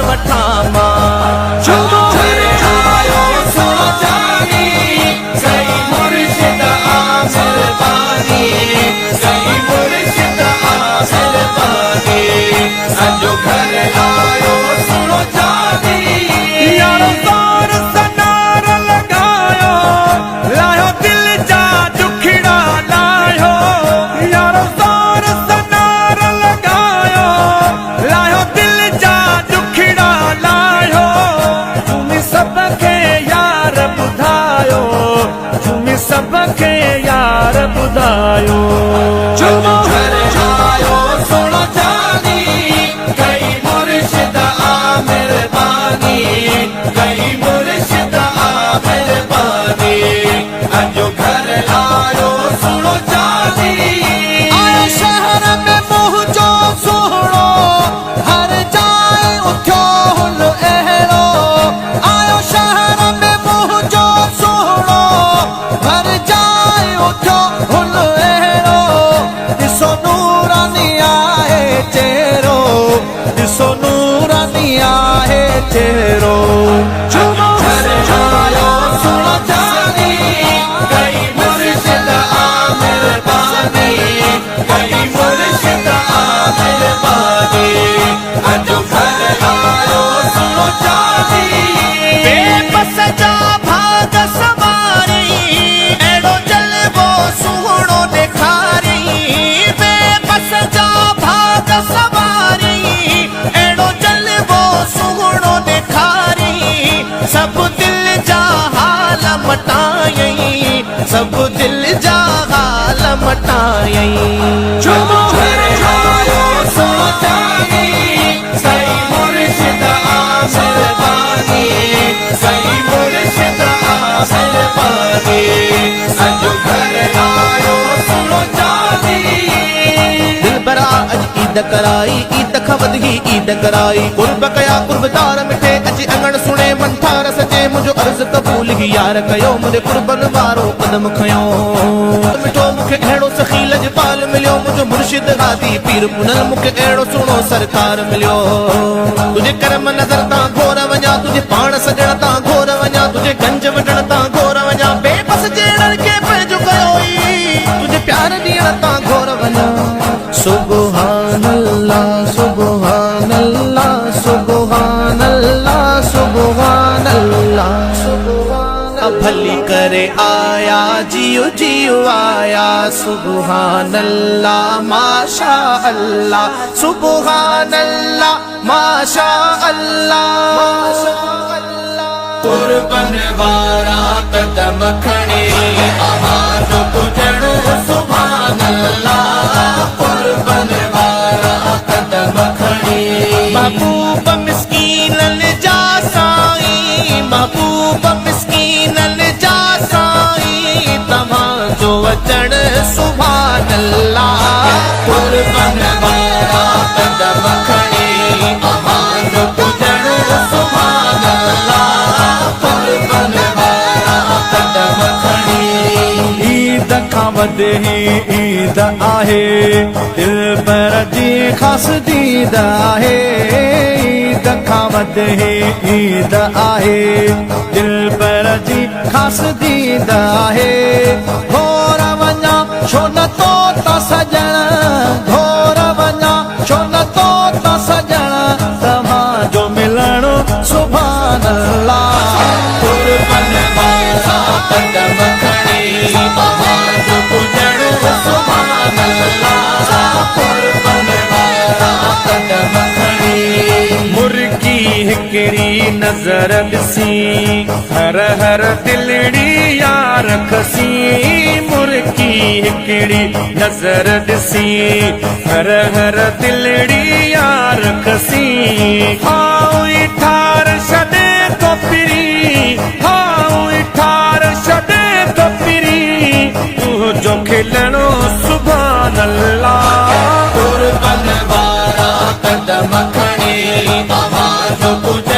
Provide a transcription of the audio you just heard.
मठामा चुमो आयो सुनो जानी सही मुर्शिद आमिर बानी सही मुर्शिद आमिर बानी अजो घर आयो सुनो जानी यारो तार सनार लगायो लायो दिल जा दुखड़ा लायो यारो तार सनार लगायो लायो दिल जा दुखड़ा लायो तुमी सबके यार बुधायो तुमी सबके यार बुधायो चुमो घर आयो सुनो जानी कई मुर्शिद आमिर बानी कई मुर्शिद आमिर बानी अजो घर आयो सुनो जानी आयो शहर में पहुंचो सोहणो हर जाए उठो हुल अहड़ो आयो शहर में पहुंचो सोहणो हर जाए उठो हुल अहड़ो दिसो नूरानी आहे चेहरो दिसो नूरानी आहे चेहरो चुमो घर आयो सुनो जानी कई मुर्शिद आमिर बानी कई मुर्शिद आमिर बानी अजो घर आयो सुनो जानी बेबस जा भाग सवारी एड़ो जलवो सुहणो ॾेखारी बेबस जा भाग सवारी एड़ो जलवो सुहणो ॾेखारी सब दिल जा हाल मटायई सब दिल जा हाल मटायई चुमो घर आयो सुनो जानी सही मुर्शिद आमिर बानी सही मुर्शिद आमिर बानी अजो घर आयो सुनो जानी दिल बरा अज ईद कराई ईद खवदगी ईद कराई कुर्ब कया कुर्बदार मिठे अची अंगण सुने मंठार सजे मुझो अर्ज कबूल ही यार कयो मुझे कुर्बन वारो कदम खयो मिठो मुखे अहिड़ो सखी लजपाल मिलियो मुझो मुर्शिद हादी पीर पुनल मुखे अहिड़ो सुणो सरकार मिलियो तुझे कर्म नज़र तां घोर वञा तुझे पाण सजण तां घोर वञा तुझे गंज वठण तां घोर वञा बेबस जेड़न के पंहिंजो कयोई तुझे प्यार ॾियण तां घोर वञा सुबहान अल्लाह सुबहान अल्लाह सुबहान अल्लाह सुबहान अल्लाह भली करे आया जियो जियो आया सुबहान अल्लाह माशा अल्लाह सुबहान अल्लाह माशा अल्लाह कुर्बन वारा कदम खणे आवाज़ पुजणो सुभान अल्लाह कुर्बन वारा कदम खणे महबूब मिस्कीनन जा साईं महबूब मिस्कीनन जा साईं तव्हांजो अचण सुभान अल्लाह कुर्बन वारा कदम खणे आवाज़ पुजणो सुभान अल्लाह कुर्बन वारा कदम खणे ईद खां वधे ईद आहे दिल पर जी ख़ास दीद आहे ईद खां वधे ईद आहे दिल पर जी ख़ास दीद आहे घोर वञा छो न तो त सजण घोर वञा छो न तो त सजण तव्हांजो मिलणो सुभान अल्लाह कुर्बन वारा कदम खणे आवाज़ पुजणो सुभान अल्लाह कुर्बन वारा कदम खणे मुर्गी हिकिड़ी नज़र ॾिसी हर हर दिलड़ी यार खसी मुर्गी हिकिड़ी नज़र ॾिसी हर हर दिलड़ी यार खसी हाउ ठार छॾे तो पिरी हाउ ठार छॾे तो पिरी तुंहिंजो खिलणो सुभान अल्लाह कुर्बन वारा कदम खणे आवाज़ पुज